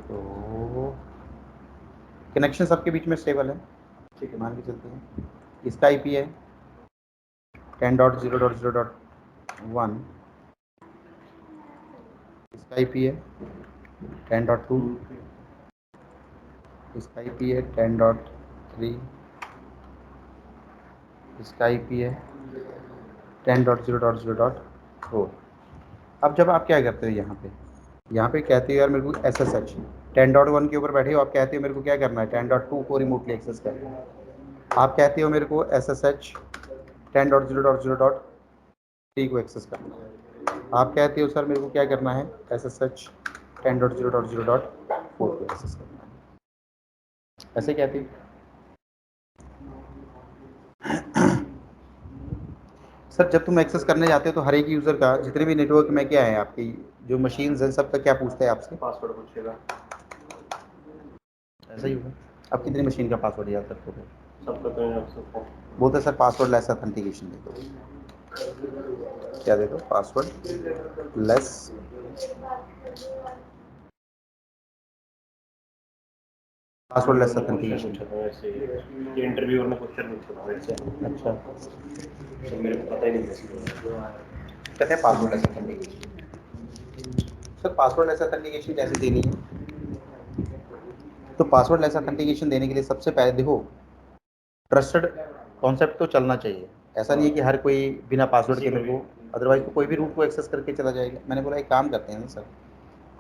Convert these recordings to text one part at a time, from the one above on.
तो कनेक्शन सबके बीच में स्टेबल है, ठीक है, मान के चलते हैं। इसका आईपी है 10.0.0.1, इसका आईपी है 10.2, इसका आईपी है 10.3, इसका आईपी है 10.0.0.4। अब जब आप क्या करते हो यहाँ पे कहते हो यार मेरे को SSH 10.1 के ऊपर बैठे हो, आप कहते हो मेरे को क्या करना है 10.2 को रिमोटली एक्सेस करना है। आप कहते हो मेरे को SSH 10.0.0.3 को एक्सेस करना है। आप कहते हो सर मेरे को क्या करना है SSH 10.0.0.4 को एक्सेस करना है, ऐसे कहते हो। सर जब तुम एक्सेस करने जाते हो तो हर एक यूज़र का जितने भी नेटवर्क में क्या है आपकी जो मशीन्स हैं सबका क्या पूछता है आपसे, पासवर्ड पूछेगा, ऐसा ही होगा। अब कितनी मशीन का पासवर्ड याद रखते हो? सबका तो नहीं रख सकते। बोलते सर पासवर्ड लेस ऑथेंटिकेशन दे दो, क्या दे दो, पासवर्ड लेस ऑथेंटिकेशन। इंटरव्यूअर ने क्वेश्चन पूछा वैसे। अच्छा, तो मेरे को पता ही नहीं कहते हैं password less authentication. Sir password less authentication कैसे देनी है? तो पासवर्ड लेस ऑथेंटिकेशन देने के लिए सबसे पहले देखो ट्रस्टेड कॉन्सेप्ट तो चलना चाहिए। ऐसा नहीं है कि हर कोई बिना पासवर्ड के मेरे को, अदरवाइज तो कोई भी रूट को एक्सेस करके चला जाएगा। मैंने बोला एक काम करते हैं ना सर,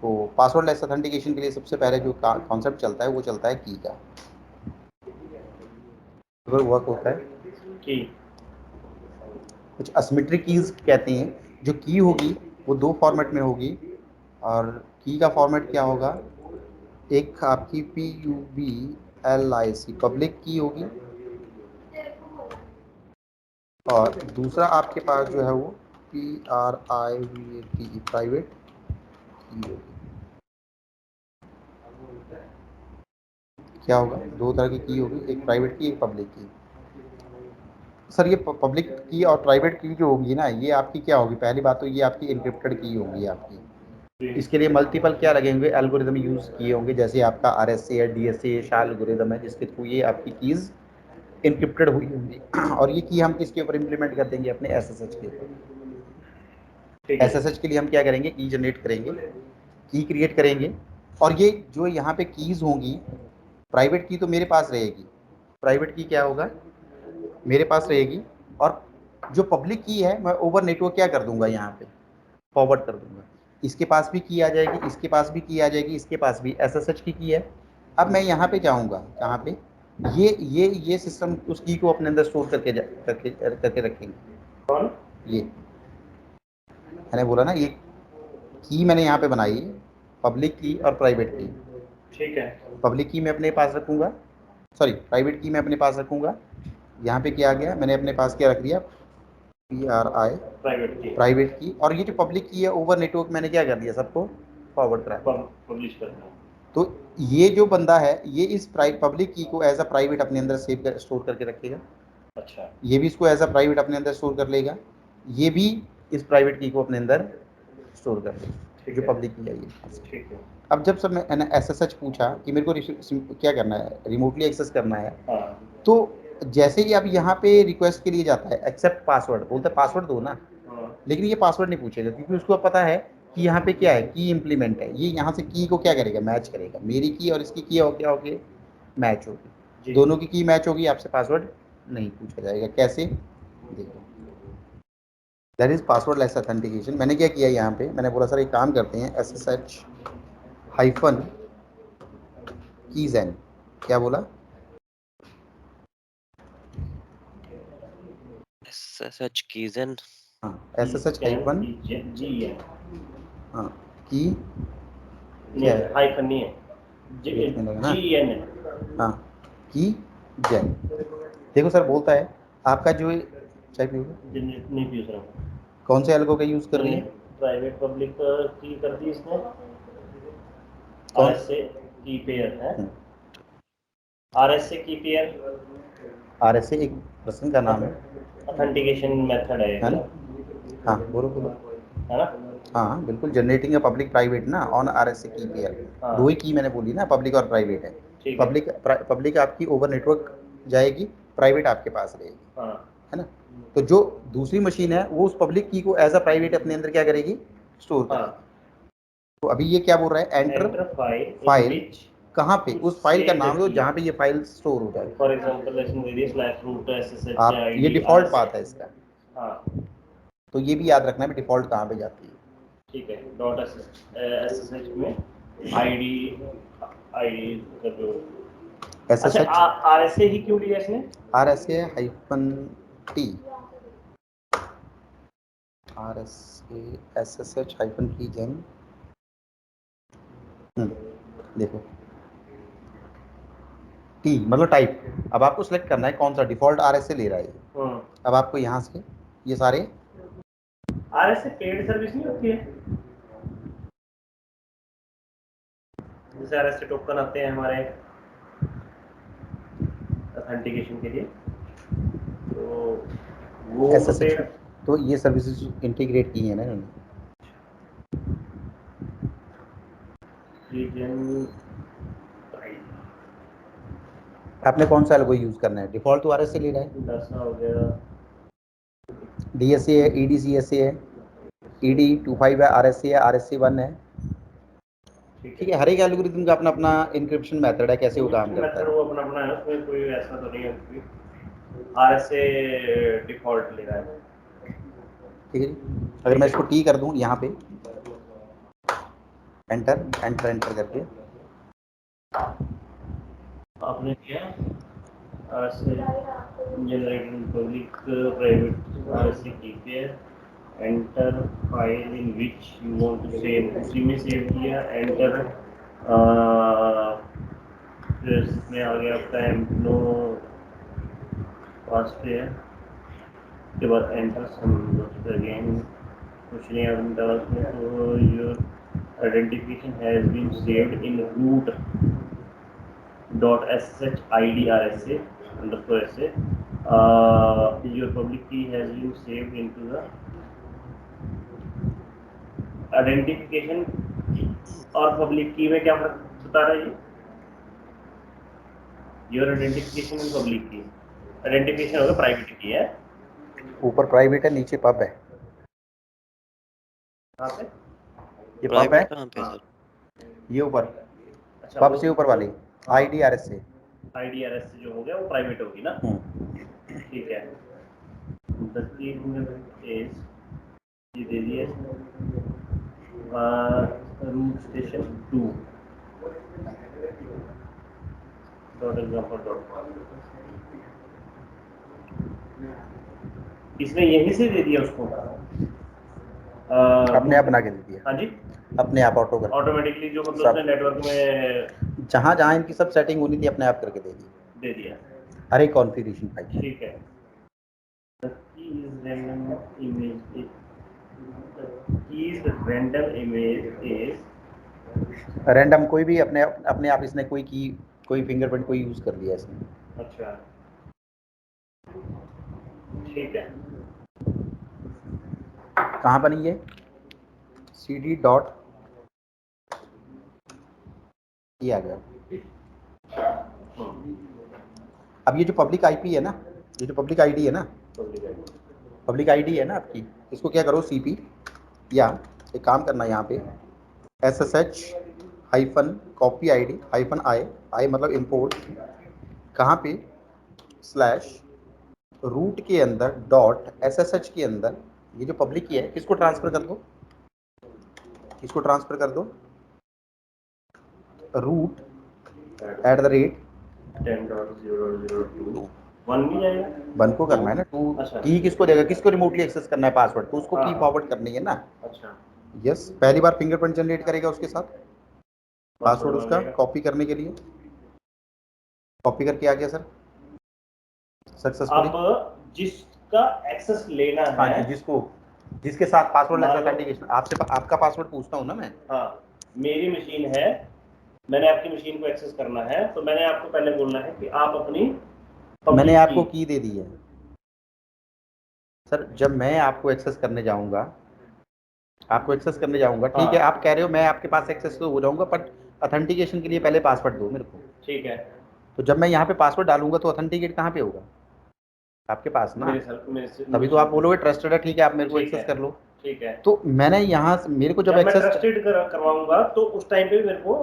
तो पासवर्ड लेस ऑथेंटिकेशन के लिए सबसे पहले जो कॉन्सेप्ट चलता है वो चलता है की का। अगर वर्क होता है की, कुछ असिमेट्रिक कीज कहते हैं, जो की होगी वो दो फॉर्मेट में होगी, और की का फॉर्मेट क्या होगा, एक आपकी PUBLIC पब्लिक की होगी, और दूसरा आपके पास जो है वो PRIVATE प्राइवेट की होगी। क्या होगा, दो तरह की होगी, एक प्राइवेट की एक पब्लिक की। सर ये पब्लिक की और प्राइवेट की जो होगी ना, ये आपकी क्या होगी, पहली बात तो ये आपकी इनक्रिप्टेड की होगी आपकी। इसके लिए मल्टीपल क्या लगेंगे, एल्गोरिदम यूज़ किए होंगे, जैसे आपका RSA या DSA या एल्गोरिदम है जिसके थ्रू ये आपकी कीज़ इनक्रिप्टेड हुई होंगी। और ये की हम किसके ऊपर इम्प्लीमेंट कर देंगे, अपने SSH के ऊपर। SSH के लिए हम क्या करेंगे, की जनरेट करेंगे, की क्रिएट करेंगे, और ये जो यहाँ पे कीज़ होंगी, प्राइवेट की तो मेरे पास रहेगी, प्राइवेट की क्या होगा मेरे पास रहेगी, और जो पब्लिक की है मैं ओवर नेटवर्क क्या कर दूंगा, यहाँ पे फॉरवर्ड कर दूंगा। इसके पास भी की आ जाएगी, इसके पास भी की आ जाएगी, इसके पास भी SSH की है। अब मैं यहाँ पे जाऊँगा, कहाँ पे, ये सिस्टम उस की को अपने अंदर स्टोर करके रखेंगे। कौन? ये मैंने बोला ना, ये की मैंने यहाँ पे बनाई, पब्लिक की और प्राइवेट की। ठीक है, पब्लिक की मैं अपने पास रखूँगा, सॉरी प्राइवेट की मैं अपने पास रखूँगा। यहाँ पे क्या आ गया, मैंने अपने पास क्या रख दिया, PRI प्राइवेट की, और ये जो पब्लिक की है ओवर नेटवर्क मैंने क्या कर दिया, सबको फॉरवर्ड करा दिया, पब्लिश कर दिया। तो ये जो बंदा है ये इस पब्लिक की को एज अ प्राइवेट अपने अंदर स्टोर करके रखेगा। अच्छा, ये भी इसको एज अ प्राइवेट अपने अंदर स्टोर कर लेगा, ये भी इस प्राइवेट की को अपने अंदर स्टोर कर लेगा, जो पब्लिक की है ये। ठीक है, अब जब सब मैंने SSH पूछा कि मेरे को क्या करना है, रिमोटली एक्सेस करना है, तो जैसे ही अब यहाँ पे रिक्वेस्ट के लिए जाता है एक्सेप्ट पासवर्ड, बोलता है पासवर्ड दो ना, लेकिन ये पासवर्ड नहीं पूछेगा क्योंकि उसको पता है कि यहाँ पे क्या है, की इम्प्लीमेंट है। ये यहाँ से की को क्या करेगा, मैच करेगा, मेरी की और इसकी की क्या होगी, मैच होगी, दोनों की मैच होगी, आपसे पासवर्ड नहीं पूछा जाएगा। कैसे, देखो that is password less authentication. मैंने क्या किया यहाँ पे, मैंने बोला सर एक काम करते हैं SSH हाइफन कीज़न, क्या बोला, SSH कीज़न, हाँ SSH हाइफन हाँ की, क्या है हाइफन नहीं है, GN, हाँ की जैन। देखो सर बोलता है आपका जो चाय पियोगे, नहीं पी रहा हूँ, कौन से एल्गो का यूज़ कर रही है, प्राइवेट पब्लिक की कर दी इसने, RSA की पेयर है, RSA की पेयर, RSA एक पर्सन का नाम है, ऑथेंटिकेशन मेथड है ना, हाँ बोलो बोलो, है ना, हाँ बिल्कुल, जनरेटिंग अ पब्लिक प्राइवेट ना ऑन RSA की पेयर, हाँ। दो ही की मैंने बोली ना, पब्लिक और प्राइवेट है। ठीक है। पब्लिक आपकी ओवर नेटवर्क जाएगी, प्राइवेट आपके पास रहेगी, हाँ। है ना। तो जो दूसरी मशीन है वो उस पब्लिक की को एज अ प्राइवेट अपने अंदर क्या करेगी, स्टोर हाँ। करेगी। तो अभी ये क्या बोल रहा है, एंटर एंटर फाइल, कहाँ पे, उस फाइल का नाम दो जहाँ पे ये फाइल स्टोर हो जाए। For example lesson various slash root SSH आप ID ये डिफॉल्ट बात है इसका, हाँ तो ये भी याद रखना है डिफॉल्ट कहाँ पे जाती है। ठीक है। डॉट SSH में ID का जो अच्छा SSH RSA ही क्यों लिया इसने? RSA -T RSA SSH -T Jain, देखो टी मतलब टाइप। अब आपको सिलेक्ट करना है कौन सा डिफॉल्ट RSA ले रहा है ये। अब आपको यहाँ से ये सारे RSA पेड सर्विस नहीं होती है, जैसे RSA टोकन आते हैं हमारे ऑथेंटिकेशन के लिए, तो वो तो SSH, पेड। तो ये सर्विसेज इंटीग्रेट की है ना इन्होंने। रीजन आपने कौन सा एल्गो यूज करना है, डिफॉल्ट तो RSA ले रहा है, दसा हो गया, DSA है, EDCSA है, ED25 है, RSA है, RSA 1 है। ठीक है, हर एक एल्गोरिथम का अपना अपना इंक्रिप्शन मेथड है, कैसे वो काम करता मेथड है। वो अपना अपना है, उसमें कोई ऐसा तो नहीं है कि RSA डिफॉल्ट ले रहा है। ठीक है जी, अगर मैं इसको टी कर दूं यहाँ पे, एंटर एंटर एंटर करके, आपने किया RSA generated public private RSA की pair, enter file in which you want to save, उसी में सेव किया, एंटर फिर इसमें आ गया आपका नो पास पे है, उसके बाद एंटर अगेन कुछ नहीं आता उसमें, तो your identification has been saved in root dot ssh id rsa underscore sa, your public key has been saved into the identification और पब्लिक की में क्या फर्क बता रहा है ये? योर आइडेंटिफिकेशन एंड पब्लिक की, आइडेंटिफिकेशन होगा प्राइवेट की है, ऊपर प्राइवेट है नीचे पब है, कहाँ पे ये पब है, प्राइवेट कहाँ पे है सर? ये ऊपर अच्छा पब वो से ऊपर वाली IDRSA। IDRS जो हो गया वो प्राइवेट होगी ना, ठीक है। द की इज ये दे दिया root station 2 dot example dot, इसने यहीं से दे दिया उसको अपने आप बना के दे दिया, हाँ जी, अपने आप ऑटो कर, ऑटोमेटिकली जो मतलब सब उसने नेटवर्क में जहाँ जहाँ इनकी सब सेटिंग होनी थी अपने आप करके दे दी, दे दिया, हर एक कॉन्फ़िगरेशन फाइल। ठीक है। The key is random image. The keys random image is random कोई भी अपने अपने आप इसने कोई की, कोई फिंगरप्रिंट कोई यूज कर लिया इसने। अच्छा ठीक है। कहाँ बनी ये, CD डॉट, ये आ गया। अब ये जो पब्लिक IP है ना, ये जो पब्लिक ID है ना, पब्लिक ID है ना आपकी, इसको क्या करो CP, या एक काम करना यहाँ पे SSH -copy ID -I मतलब इम्पोर्ट, कहाँ पे स्लैश रूट के अंदर डॉट SSH के अंदर, ये जो पब्लिक की है इसको ट्रांसफर कर दो, इसको ट्रांसफर कर दो रूट @ 10.0.0.2 1 नहीं आएगा, 1 को करना है ना, 2 अच्छा की किसको देगा, किसको रिमोटली एक्सेस करना है पासवर्ड, तो उसको की हाँ। फॉरवर्ड करनी है ना। अच्छा यस, पहली बार फिंगरप्रिंट जनरेट करेगा उसके साथ, पासवर्ड उसका मांगेगा। कॉपी करने के लिए, कॉपी करके आ गया सर सक्सेसफुली। अब जिसका एक्सेस लेना हाँ है, जी, जिसको, जिसके साथ पासवर्ड लेस मान लो ऑथेंटिकेशन, आपसे आपका पासवर्ड पूछता हूँ ना मैं। हाँ मेरी मशीन है, मैंने आपकी मशीन को एक्सेस करना है, तो मैंने आपको पहले बोलना है कि आप अपनी मैंने public आपको key- की दे दी है सर, जब मैं आपको एक्सेस करने जाऊंगा आपको एक्सेस करने जाऊंगा, ठीक है, आप कह रहे हो मैं आपके पास एक्सेस तो हो जाऊंगा, बट ऑथेंटिकेशन के लिए पहले पासवर्ड दो मेरे को। ठीक है, तो जब मैं यहाँ पे पासवर्ड डालूंगा तो ऑथेंटिकेट कहाँ पे होगा? आपके पास ना, तभी तो आप बोलोगे ट्रस्टेड है, ठीक है, आप मेरे को ठीक एक्सेस है, कर लो। ठीक है। तो मैंने यहाँ से मेरे को जब मैं एक्सेस ट्रस्टेड करवाऊंगा तो उस टाइम पे मेरे को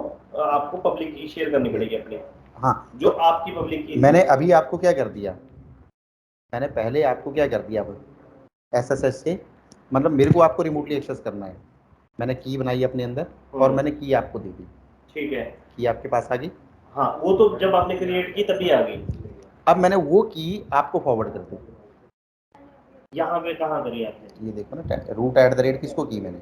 आपको पब्लिक की शेयर करनी पड़ेगी अपनी, हाँ, जो तो आपकी पब्लिक की। मैंने अभी आपको क्या कर दिया, मैंने पहले आपको क्या कर दिया SSH से, मतलब मेरे को आपको रिमोटली एक्सेस करना है, मैंने की बनाई अपने अंदर और मैंने की आपको दे दी, ठीक है, की आपके पास आ गई। हाँ वो तो जब आपने क्रिएट की तभी आ गई। अब मैंने वो की आपको फॉरवर्ड कर दी, यहाँ पे कहाँ करी आपने? ये देखो ना, root@ किसको की मैंने,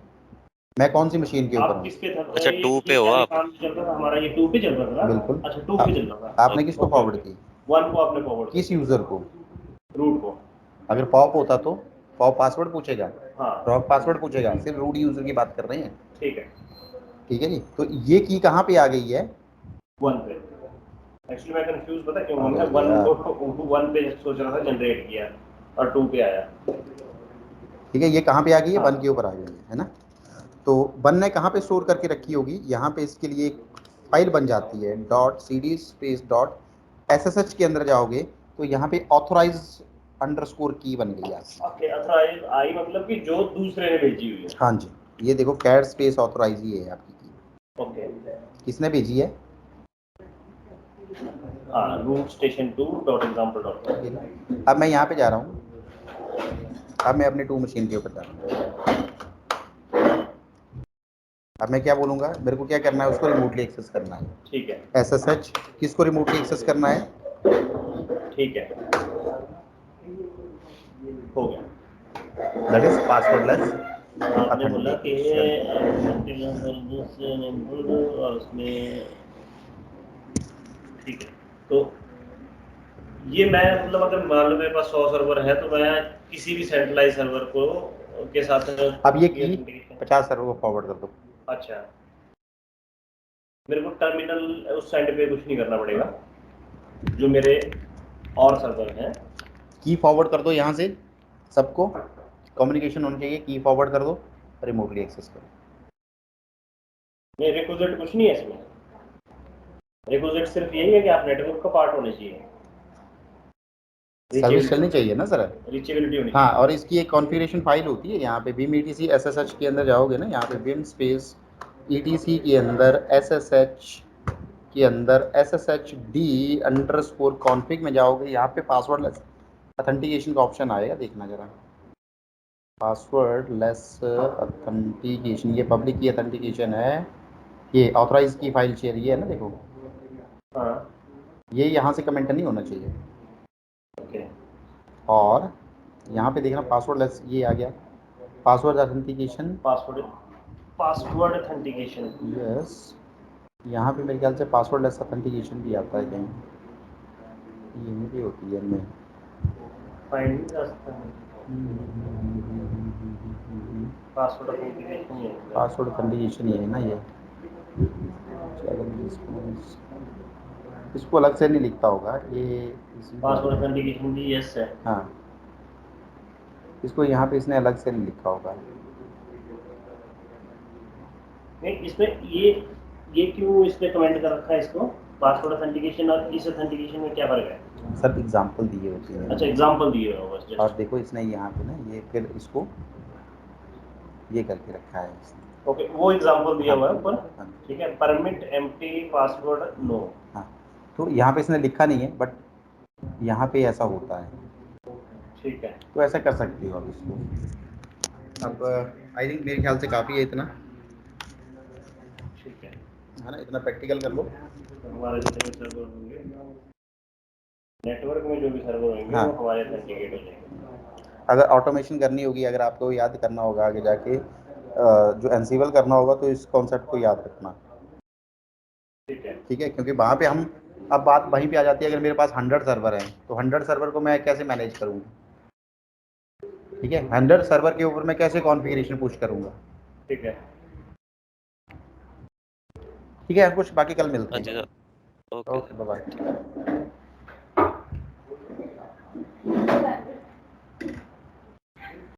मैं कौन सी मशीन के ऊपर आप हूँ? किस पे था? अच्छा, ये 2 पे ये हो पहले आप? काम चल रहा था हमारा, ये 2 पे चल रहा था। बिल्कुल। अच्छा 2 पे चल रहा था। आपने किसको फॉरवर्ड की? 1 को आपने फॉरवर्ड किस यूजर को? रूट को। अगर पॉप होता तो पॉप पासवर्ड पूछेगा, हाँ रॉक पासवर्ड पूछेगा, सिर्फ रूट यूजर की बात कर रहे हैं, ठीक है, ठीक है जी। तो ये की कहाँ पे आ गई है? 1 पे। एक्चुअली मैं कंफ्यूज पता क्यों हूँ, मैं अरे 1 यार। को 1 पे सोच रहा था जनरेट किया और 2 पे आया। ठीक है, ये कहाँ पे आ गई है? हाँ। 1 के ऊपर आ गई है ना। तो 1 ने कहाँ पे स्टोर करके रखी होगी? यहाँ पे इसके लिए एक फाइल बन जाती है .cd स्पेस .ssh के अंदर जाओगे तो यहाँ पे ऑथोराइज अंडरस्कोर की बन गई आपकी। ओके, ऑथराइज आई मतलब कि जो दूसरे ने भेजी हुई है। हाँ जी, ये देखो कैट स्पेस ऑथोराइज ही है आपकी की। ओके, किसने भेजी है? हाँ रूट स्टेशन 2.example.com। अब मैं यहाँ पे जा रहा हूँ, अब मैं अपनी 2 मशीन के ऊपर जा रहा हूँ। अब मैं क्या बोलूँगा, मेरे को क्या करना है, उसको रिमोटली एक्सेस करना है। ठीक है, SSH किसको रिमोटली एक्सेस करना है? ठीक है, हो गया। दैट इज पासवर्डलेस आपने बोला कि ऑथेंटिकेशन। और उसमें ठीक है, तो ये मैं मतलब अगर मान लो मेरे पास 100 सर्वर है तो मैं किसी भी सेंट्रलाइज सर्वर को के साथ अब ये की 50 सर्वर को फॉरवर्ड कर दो। अच्छा, मेरे को टर्मिनल उस साइड पे कुछ नहीं करना पड़ेगा, जो मेरे और सर्वर हैं की फॉरवर्ड कर दो, यहाँ से सबको कम्युनिकेशन होनी चाहिए, की फॉरवर्ड कर दो, रिमोटली एक्सेस करो। नहीं, रिक्विजिट कुछ नहीं है इसमें, रिक्विजिट सिर्फ यही है कि आप नेटवर्क का पार्ट होने चाहिए, सर्विस चलनी चाहिए ना सर। रीचेबिलिटी होनी हाँ, चाहिए। और इसकी एक कॉन्फ़िगरेशन फाइल होती है यहाँ पे vim etc SSH के अंदर जाओगे ना, यहाँ पे vim स्पेस etc के अंदर SSH के अंदर sshd_config में जाओगे, यहाँ पे पासवर्डलेस ऑथेंटिकेशन का ऑप्शन आएगा, देखना जरा, पासवर्डलेस ऑथेंटिकेशन, ये पब्लिक की ऑथेंटिकेशन है, ये ऑथराइज की फाइल शेयर, ये है ना, देखो हाँ ये यहाँ से कमेंट नहीं होना चाहिए। ओके, और यहाँ पे देखना पासवर्डलेस, ये आ गया password authentication, password authentication. Yes, यहाँ पे मेरे ख्याल से पासवर्डलेस ऑथेंटिकेशन भी आता है कहीं, ये भी होती है इनमें। फाइंड नहीं कर सकता पासवर्ड ऑथेंटिकेशन है, पासवर्ड ऑथेंटिकेशन ये है ना, ये इसको अलग से नहीं लिखता होगा ये, पासवर्ड ऑथेंटिकेशन भी यस है। हाँ, इसको यहाँ पे इसने अलग से नहीं लिखा होगा। नहीं इसमें ये क्यों इसने कमेंट कर रखा है इसको, पासवर्ड ऑथेंटिकेशन और इस ऑथेंटिकेशन में क्या फर्क है? सर एग्जांपल दिए होते हैं। अच्छा एग्जांपल दिए हो बस। और देखो इसने यहाँ पे ना ये फिर इसको ये करके रखा है इसने। ओके, वो एग्जांपल दिया हुआ है ऊपर, हाँ। ठीक है, परमिट एम्प्टी पासवर्ड नो। हाँ, तो यहाँ पे इसने लिखा नहीं है, बट यहाँ पे ऐसा होता है, ठीक है, तो ऐसा कर सकते हो आप इसको। अब आई थिंक मेरे ख्याल से काफ़ी है इतना, ठीक है ना, इतना प्रैक्टिकल कर लो। हमारे जितने भी सर्वर होंगे नेटवर्क में, जो भी सर्वर होंगे हाँ। वो हमारे ऑथेंटिकेट हो जाएंगे। अगर ऑटोमेशन करनी होगी, अगर आपको याद करना होगा आगे जाके जो एनसीबल करना होगा, तो इस कॉन्सेप्ट को याद रखना, ठीक है, ठीक है, क्योंकि वहाँ पे हम, अब बात वहीं पे आ जाती है, अगर मेरे पास 100 सर्वर हैं तो 100 सर्वर को मैं कैसे मैनेज करूँगा, ठीक है, 100 सर्वर के ऊपर मैं कैसे कॉन्फ़िगरेशन पुश करूँगा, ठीक है, ठीक है, कुछ बाकी कल मिलते हाँ जी हैं। Sir, okay okay, bye bye.